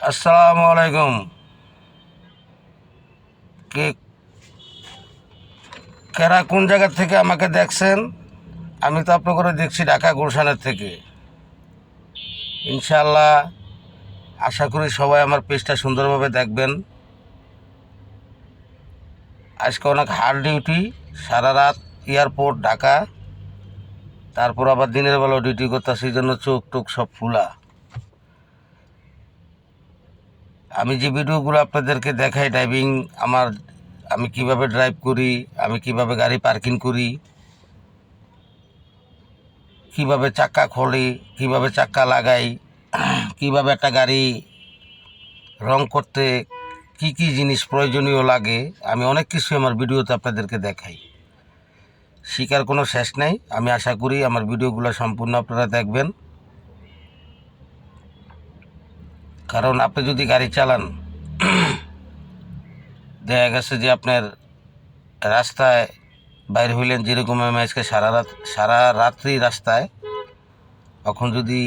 আসসালামু আলাইকুম। কে কারা কোন জায়গা থেকে আমাকে দেখছেন? আমি তো আপনাকে দেখছি ঢাকা গুলশানের থেকে। ইনশাআল্লাহ আশা করি সবাই আমার পেজটা সুন্দরভাবে দেখবেন। আজকে অনেক হার্ড ডিউটি, সারা রাত এয়ারপোর্ট ঢাকা, তারপর আবার দিনের বেলা ডিউটি করতেছি, এই জন্য চোখ টোক সব ফুলা। আমি যে ভিডিওগুলো আপনাদেরকে দেখাই ড্রাইভিং আমার, আমি কিভাবে ড্রাইভ করি, আমি কিভাবে গাড়ি পার্কিং করি, কিভাবে চাক্কা খোলি, কিভাবে চাক্কা লাগাই, কিভাবে একটা গাড়ি রং করতে কি কি জিনিস প্রয়োজনীয় লাগে, আমি অনেক কিছু আমার ভিডিওতে আপনাদেরকে দেখাই। শিকার কোনো শেষ নেই। আমি আশা করি আমার ভিডিওগুলো সম্পূর্ণ আপনারা দেখবেন, কারণ আপনি যদি গাড়ি চালান, দেখা গেছে যে আপনার রাস্তায় বাইর হইলেন, যেরকম আমি আজকে সারা রাত্রি রাস্তায়, তখন যদি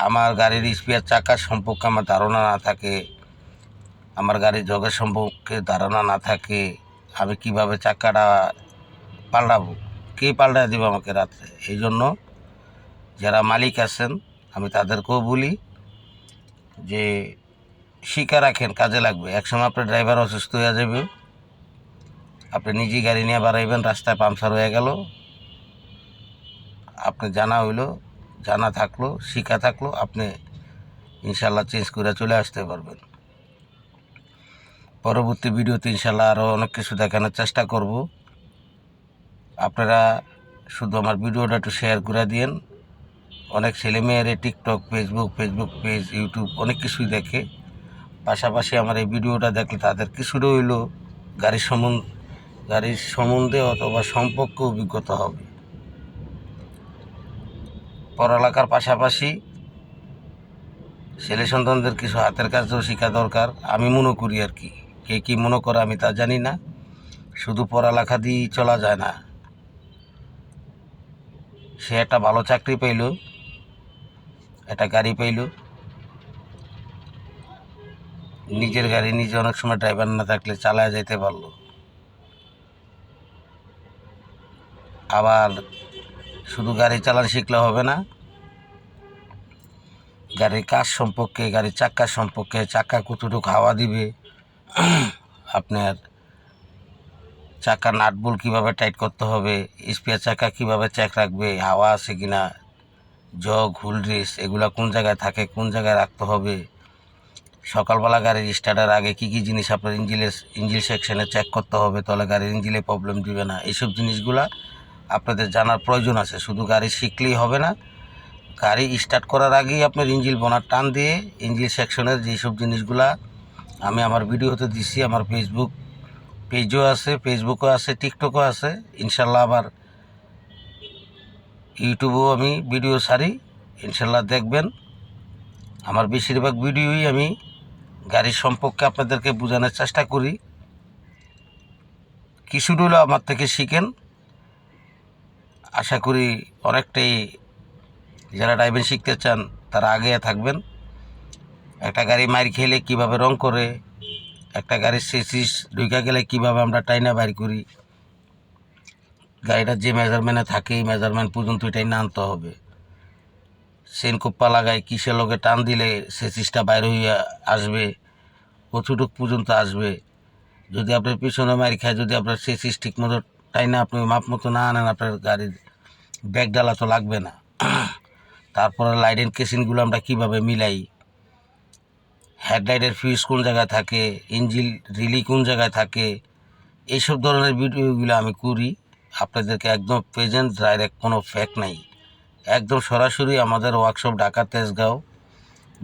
আমার গাড়ির স্পেয়ার চাকার সম্পর্কে আমার ধারণা না থাকে, আমার গাড়ির জগের সম্পর্কে ধারণা না থাকে, আমি কিভাবে চাকাটা পাল্টাবো, কে পাল্টায় দেবে আমাকে রাত্রে? এই জন্য যারা মালিক আছেন আমি তাদেরকেও বলি যে শিক্ষা রাখেন, কাজে লাগবে। একসময় আপনার ড্রাইভার অসুস্থ হয়ে যাবে, আপনি নিজেই গাড়ি নিয়ে বাড়াইবেন, রাস্তায় পাংচার হয়ে গেল, আপনি জানা থাকলো, শিক্ষা থাকলো, আপনি ইনশাল্লাহ চেঞ্জ করে চলে আসতে পারবেন। পরবর্তী ভিডিওতে ইনশাল্লাহ আরও অনেক কিছু দেখানোর চেষ্টা করব। আপনারা শুধু আমার ভিডিওটা একটু শেয়ার করে দিন। অনেক ছেলেমেয়েরে টিকটক, ফেসবুক পেজ, ইউটিউব অনেক কিছুই দেখে, পাশাপাশি আমার এই ভিডিওটা দেখলে তাদের কিছুটা হইলেও গাড়ির সম্বন্ধে অথবা সম্পর্কে অভিজ্ঞতা হবে। পড়ালেখার পাশাপাশি ছেলে সন্তানদের কিছু হাতের কাজও শেখা দরকার, আমি মনে করি আর কি। কে কী মনে করে আমি তা জানি না। শুধু পড়ালেখা দিয়েই চলা যায় না। সে একটা ভালো চাকরি পাইল, একটা গাড়ি পাইল, নিজের গাড়ি নিজে অনেক সময় ড্রাইভার না থাকলে চালায় যেতে পারলো। আবার শুধু গাড়ি চালানো শিখলে হবে না, গাড়ির কাজ সম্পর্কে, গাড়ির চাক্কা সম্পর্কে, চাক্কা কতটুকু হাওয়া দিবে, আপনার চাক্কার নাটবুল কীভাবে টাইট করতে হবে, স্পেয়ার চাক্কা কীভাবে চেক রাখবে, হাওয়া আছে কিনা, জগ হুইল রেস এগুলো কোন জায়গায় থাকে, কোন জায়গায় রাখতে হবে, সকালবেলা গাড়ির স্টার্টার আগে কী কী জিনিস আপনার ইঞ্জিন সেকশনে চেক করতে হবে, তাহলে গাড়ির ইঞ্জিনে প্রবলেম দিবে না। এইসব জিনিসগুলা আপনাদের জানার প্রয়োজন আছে। শুধু গাড়ি শিখলেই হবে না, গাড়ি স্টার্ট করার আগেই আপনার ইঞ্জিন বোনার টান দিয়ে ইঞ্জিন সেকশনের যেসব জিনিসগুলা আমি আমার ভিডিওতে দিচ্ছি, আমার ফেসবুক পেজও আছে, ফেসবুকও আছে, টিকটকও আছে, ইনশাল্লাহ আবার ইউটিউবেও আমি ভিডিও ছাড়ি, ইনশাল্লাহ দেখবেন। আমার বেশিরভাগ ভিডিওই আমি গাড়ির সম্পর্কে আপনাদেরকে বোঝানোর চেষ্টা করি। কিছুটা হলেও আমার থেকে শিখেন। আশা করি অনেকটাই যারা ড্রাইভিং শিখতে চান তারা আগে থাকবেন। একটা গাড়ি মাইর খেলে কীভাবে রং করে, একটা গাড়ির চেসিস ঢুকে গেলে কীভাবে আমরা টাইনা বাইর করি, গাড়িটা যে মেজারমেন্টে থাকে এই মেজারমেন্ট পর্যন্ত টাইনা আনতে হবে। চেন কোপ্পা লাগায় কিসের লগে টান দিলে চেসিসটা বাইর হইয়া আসবে, কতটুক পর্যন্ত আসবে। যদি আপনার পিছনে মাইর খায়, যদি আপনার চেসিস ঠিক মতো টাইনা আপনি মাপ মতো না আনেন, আপনার গাড়ির ব্যাগ ডালা তো লাগবে না। তারপরে লাইটের কেসিনগুলো আমরা কীভাবে মিলাই, হেডলাইটের ফিউজ কোন জায়গায় থাকে, ইঞ্জিন রিলি কোন জায়গায় থাকে, এইসব ধরনের ভিডিওগুলো আমি করি আপনাদেরকে, একদম প্রেজেন্ট, ডাইরেক্ট, কোনো ফেক নাই, একদম সরাসরি আমাদের workshop Dhaka Tejgaon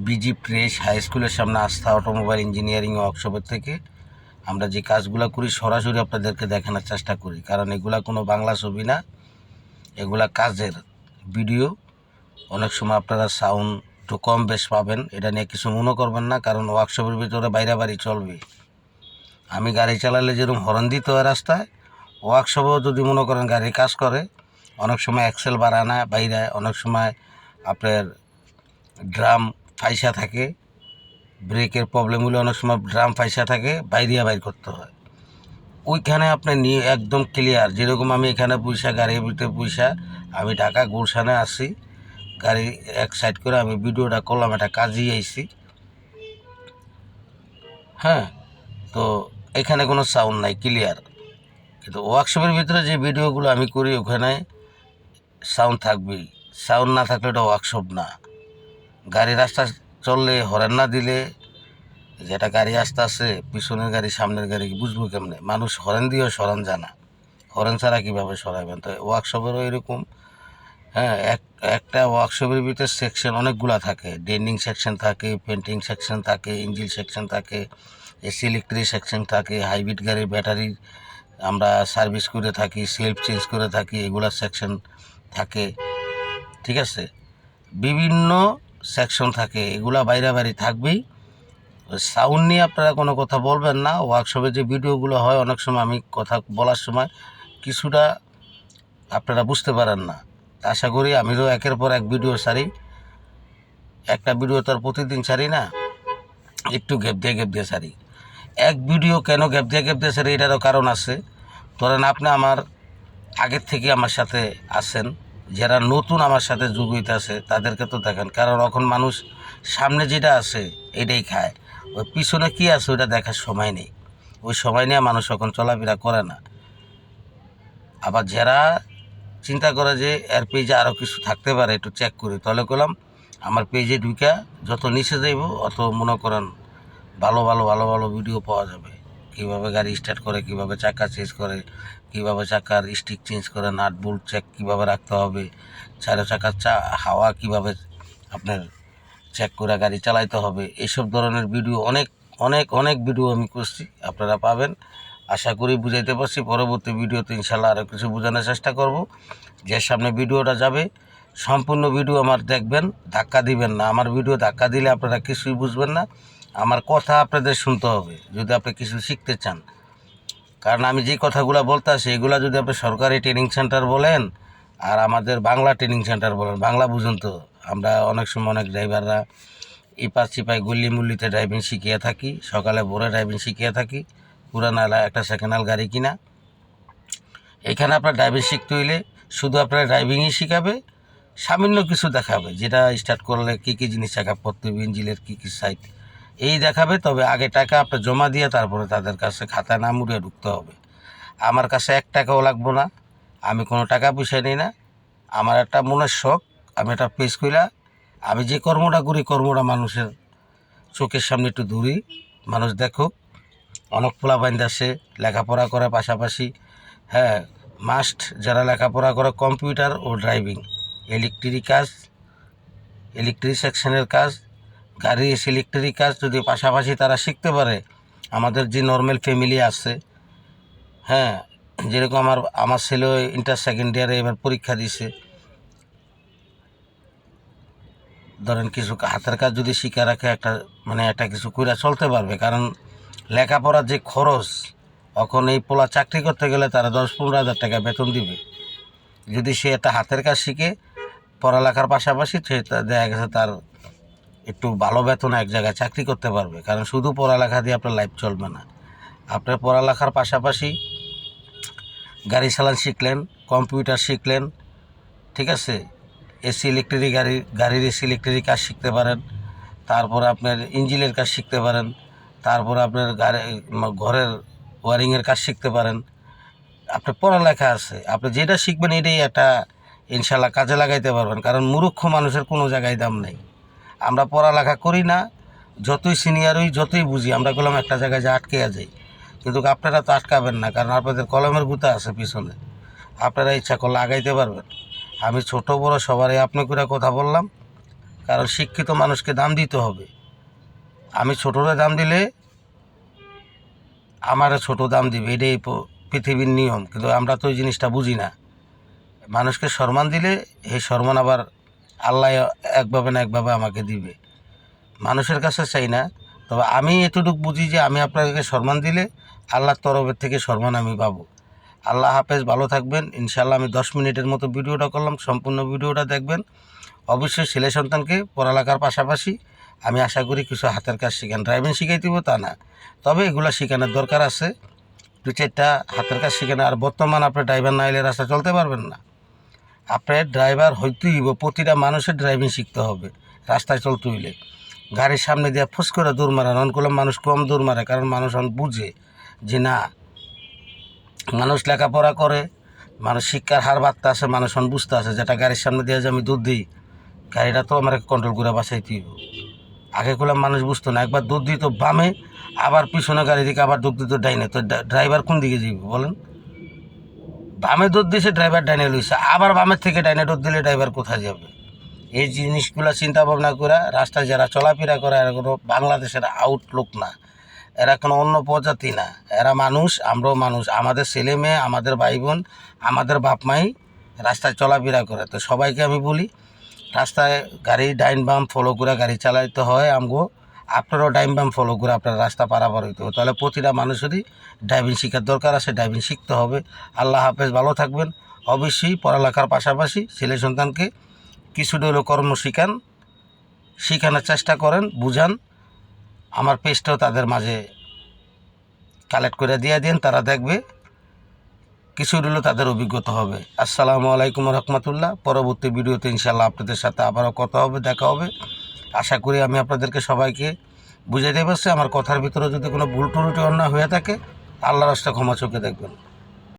BG press high স্কুলের সামনে আস্থা অটোমোবাইল ইঞ্জিনিয়ারিং ওয়ার্কশপের থেকে আমরা যে কাজগুলো করি সরাসরি আপনাদেরকে দেখানোর চেষ্টা করি। কারণ এগুলা কোনো বাংলা ছবি না, এগুলা কাজের ভিডিও। অনেক সময় আপনারা সাউন্ড একটু কম বেশ পাবেন, এটা নিয়ে কিছু মনে করবেন না, কারণ ওয়ার্কশপের ভিতরে বাইরে বাড়ি চলবে। আমি গাড়ি চালালে যেরকম হর্ন দিতে হয় রাস্তায়, ওয়ার্কশপেও যদি মনে করেন গাড়ির কাজ করে, অনেক সময় অ্যাক্সেল বাড়ায় না বাইরে, অনেক সময় আপনার ড্রাম ফাইসা থাকে, ব্রেকের প্রবলেম হলে অনেক সময় ড্রাম ফাইসা থাকে, বাইর করতে হয়। ওইখানে আপনি নিয়ে একদম ক্লিয়ার, যেরকম আমি এখানে গাড়ির ভিতরে আমি ঢাকা গুলশানে আসি, গাড়ি এক সাইড করে আমি ভিডিওটা করলাম, একটা কাজেই আইছি। হ্যাঁ, তো এখানে কোনো সাউন্ড নাই, ক্লিয়ার। কিন্তু ওয়ার্কশপের ভিতরে যে ভিডিওগুলো আমি করি ওখানে সাউন্ড থাকবেই। সাউন্ড না থাকলে এটা ওয়ার্কশপ না। গাড়ি রাস্তা চললে হরেন না দিলে, যেটা গাড়ি আসতে আসে, পিছনের গাড়ি সামনের গাড়ি বুঝবো কেমনে? মানুষ হরেন দিয়েও সরান জানা, হরেন ছাড়া কীভাবে সরাবেন? তো ওয়ার্কশপেরও এরকম। হ্যাঁ, একটা ওয়ার্কশপের ভিতরে সেকশন অনেকগুলো থাকে, ডেন্ডিং সেকশন থাকে, পেন্টিং সেকশন থাকে, ইঞ্জিন সেকশন থাকে, এসি ইলেকট্রিক সেকশন থাকে, হাইব্রিড গাড়ির ব্যাটারি আমরা সার্ভিস করে থাকি, সেলফ চেঞ্জ করে থাকি, এগুলার সেকশন থাকে। ঠিক আছে, বিভিন্ন সেকশন থাকে, এগুলা বাইরে থাকবেই। সাউন্ড নিয়ে আপনারা কোনো কথা বলবেন না। ওয়ার্কশপে যে ভিডিওগুলো হয় অনেক সময় আমি কথা বলার সময় কিছুটা আপনারা বুঝতে পারেন না। আশা করি আমিও একের পর এক ভিডিও ছাড়ি, একটা ভিডিও তো আর প্রতিদিন ছাড়ি না, একটু গ্যাপ দিয়ে ছাড়ি। এক ভিডিও কেন গ্যাপ দিয়ে ছাড়ি, এটারও কারণ আছে। ধরেন আপনি আমার আগের থেকে আমার সাথে আছেন, যারা নতুন আমার সাথে যোগ হইতে আছে তাদেরকে তো দেখেন, কারণ এখন মানুষ সামনে যেটা আছে এটাই খায়, ওই পিছনে কী আছে ওইটা দেখার সময় নেই। ওই সময় নিয়ে মানুষ এখন চলাফেরা করে না। আবার যারা চিন্তা করে যে এর পেজে আরও কিছু থাকতে পারে, একটু চেক করি, তাহলে করলাম আমার পেজে ঢুকা যত নিচে যাইব অত মনে করেন ভালো ভিডিও পাওয়া যাবে। কীভাবে গাড়ি স্টার্ট করে, কীভাবে চাকা চেঞ্জ করে, কীভাবে চাকার স্টিক চেঞ্জ করে, নাট বোল্ট চেক কীভাবে রাখতে হবে, চারো চাকার হাওয়া কীভাবে আপনার চেক করে গাড়ি চালাইতে হবে, এইসব ধরনের ভিডিও অনেক ভিডিও আমি করছি, আপনারা পাবেন। আশা করি বুঝাইতে পারছি। পরবর্তী ভিডিওতে ইনশাল্লাহ আরও কিছু বোঝানোর চেষ্টা করব। যে সামনে ভিডিওটা যাবে সম্পূর্ণ ভিডিও আমার দেখবেন, ধাক্কা দিবেন না। আমার ভিডিও ধাক্কা দিলে আপনারা কিছুই বুঝবেন না। আমার কথা আপনাদের শুনতে হবে যদি আপনি কিছু শিখতে চান। কারণ আমি যে কথাগুলো বলতে আসি এগুলো যদি আপনি সরকারি ট্রেনিং সেন্টার বলেন আর আমাদের বাংলা ট্রেনিং সেন্টার বলেন, বাংলা বুঝুন তো। আমরা অনেক সময় অনেক ড্রাইভাররা ইপাস চিপাই গল্লি মুল্লিতে ড্রাইভিং শিখিয়ে থাকি, সকালে ভোরে ড্রাইভিং শিখিয়ে থাকি, পুরান একটা সেকেন্ড হ্যান্ড গাড়ি কিনা। এখানে আপনার ড্রাইভিং শিখতে হইলে শুধু আপনার ড্রাইভিংই শিখাবে, সামান্য কিছু দেখাবে, যেটা স্টার্ট করলে কী কী জিনিস চেক আপ করতে হবে, ইঞ্জিনের কী কী সাইড এই দেখাবে। তবে আগে টাকা আপনার জমা দিয়ে তারপরে তাদের কাছে খাতায় নাম উড়িয়ে ঢুকতে হবে। আমার কাছে 1 টাকাও লাগবো না, আমি কোনো টাকা পয়সা নিই না। আমার একটা মনের শখ, আমি একটা পেজ কইরা আমি যে কর্মটা করি কর্মটা মানুষের চোখের সামনে একটু ধরি, মানুষ দেখুক। অনেক পোলাপাইন আসে লেখাপড়া করে পাশাপাশি, হ্যাঁ মাস্ট, যারা লেখাপড়া করে কম্পিউটার ও ড্রাইভিং, ইলেকট্রিক সেকশনের কাজ, গাড়ি এসে ইলেকট্রিক কাজ যদি পাশাপাশি তারা শিখতে পারে, আমাদের যে নর্মাল ফ্যামিলি আছে, হ্যাঁ যেরকম আমার ছেলে ইন্টার সেকেন্ড ইয়ারে এবার পরীক্ষা দিছে, ধরেন কিছু হাতের কাজ যদি শিখে রাখে একটা কিছু করে চলতে পারবে। কারণ লেখাপড়ার যে খরচ, এখন এই পোলা চাকরি করতে গেলে তারা 10-15 হাজার টাকা বেতন দিবে। যদি সে একটা হাতের কাজ শিখে পড়ালেখার পাশাপাশি সে দেখা গেছে তার একটু ভালো বেতনে এক জায়গায় চাকরি করতে পারবে। কারণ শুধু পড়ালেখা দিয়ে আপনার লাইফ চলবে না। আপনার পড়ালেখার পাশাপাশি গাড়ি চালান শিখলেন, কম্পিউটার শিখলেন, ঠিক আছে, এসি ইলেকট্রিক গাড়ির এসি ইলেকট্রিক কাজ শিখতে পারেন, তারপরে আপনার ইঞ্জিনের কাজ শিখতে পারেন, তারপরে আপনার ঘরের ওয়ারিংয়ের কাজ শিখতে পারেন। আপনার পড়ালেখা আছে, আপনি যেটা শিখবেন এটাই একটা ইনশাল্লাহ কাজে লাগাইতে পারবেন। কারণ মূর্খ মানুষের কোনো জায়গায় দাম নেই। আমরা পড়ালেখা করি না, যতই সিনিয়র হই, যতই বুঝি, আমরা কলম একটা জায়গায় যে আটকে যাই। কিন্তু আপনারা তো আটকাবেন না, কারণ আপনাদের কলমের গুঁতা আছে পিছনে, আপনারা ইচ্ছা করলে আগাইতে পারবেন। আমি ছোট বড় সবারই আপনি করে কথা বললাম, কারণ শিক্ষিত মানুষকে দাম দিতে হবে। আমি ছোটরে দাম দিলে আমারও ছোট দাম দিবে, এটাই পৃথিবীর নিয়ম। কিন্তু আমরা তো ওই জিনিসটা বুঝি না। মানুষকে সম্মান দিলে এই সম্মান আবার আল্লাহ একভাবে না একভাবে আমাকে দিবে। মানুষের কাছে চাই না, তবে আমি এতটুকু বুঝি যে আমি আপনাকে সম্মান দিলে আল্লাহর তরফের থেকে সম্মান আমি পাবো। আল্লাহ হাফেজ, ভালো থাকবেন। ইনশাল্লাহ আমি 10 মিনিটের মতো ভিডিওটা করলাম, সম্পূর্ণ ভিডিওটা দেখবেন। অবশ্যই ছেলে সন্তানকে পড়ালেখার পাশাপাশি আমি আশা করি কিছু হাতের কাজ শিখান। ড্রাইভিং শিখাই দিব তা না, তবে এগুলো শেখানোর দরকার আছে। 2-4টা হাতের কাজ শেখানো। আর বর্তমান আপনি ড্রাইভার না হলে রাস্তা চলতে পারবেন না। আপনার ড্রাইভার হইতেই হইব, প্রতিটা মানুষের ড্রাইভিং শিখতে হবে রাস্তায় চলতে হইলে। গাড়ির সামনে দিয়ে ফুস করে দৌড় মারান, অনগুলো মানুষ কম দৌড় মারে, কারণ মানুষ বুঝে যে না, মানুষ লেখাপড়া করে, মানুষ শিক্ষার হার বাড়তে আছে, মানুষ বুঝতে আছে যেটা গাড়ির সামনে দিয়ে যে আমি দুধ দিই, গাড়িটা তো আমার কন্ট্রোল করে বাঁচাইতে হইব। আগে করলাম মানুষ বুঝতো না, একবার দুধ দিত বামে, আবার পিছনে গাড়ি দিকে আবার দুধ দিত ডাইনে, তো ড্রাইভার কোন দিকে যাবে বলেন? বামে দুধ দিয়েছে, ড্রাইভার ডাইনে লইছে, আবার বামের থেকে ডাইনে দুধ দিলে ড্রাইভার কোথায় যাবে? এই জিনিসগুলো চিন্তা ভাবনা করে রাস্তায় যারা চলাফেরা করে, এরা কোনো বাংলাদেশের আউটলুক না, এরা কোনো অন্য প্রজাতি না, এরা মানুষ, আমরাও মানুষ। আমাদের ছেলে মেয়ে, আমাদের ভাই বোন, আমাদের বাপ মাই রাস্তায় চলাফেরা করে। তো সবাইকে আমি বলি, রাস্তায় গাড়ি ডাইন বাম ফলো করে গাড়ি চালাইতে হয় আমগো। আপনারাও ডাইন বাম ফলো করে আপনার রাস্তা পারাপার হইতে হবে। তাহলে প্রতিটা মানুষেরই ড্রাইভিং শেখার দরকার আছে, ড্রাইভিং শিখতে হবে। আল্লাহ হাফেজ, ভালো থাকবেন। অবশ্যই পড়ালেখার পাশাপাশি ছেলে সন্তানকে কিছুটা হলেও কর্ম শেখানোর চেষ্টা করেন, বুঝান। আমার পেজটাও তাদের মাঝে কালেক্ট করে দিয়ে দিন, তারা দেখবে, কিছু হলেও তাদের অভিজ্ঞতা হবে। আসসালামু আলাইকুম রহমতুল্লাহ। পরবর্তী ভিডিওতে ইনশাল্লাহ আপনাদের সাথে আবারও কথা হবে, দেখা হবে। আশা করি আমি আপনাদেরকে সবাইকে বুঝাইতে পারছি। আমার কথার ভিতরে যদি কোনো ভুল ত্রুটি অন্যায় হয়ে থাকে, আল্লাহর রাস্তায় ক্ষমা চোখে দেখবেন।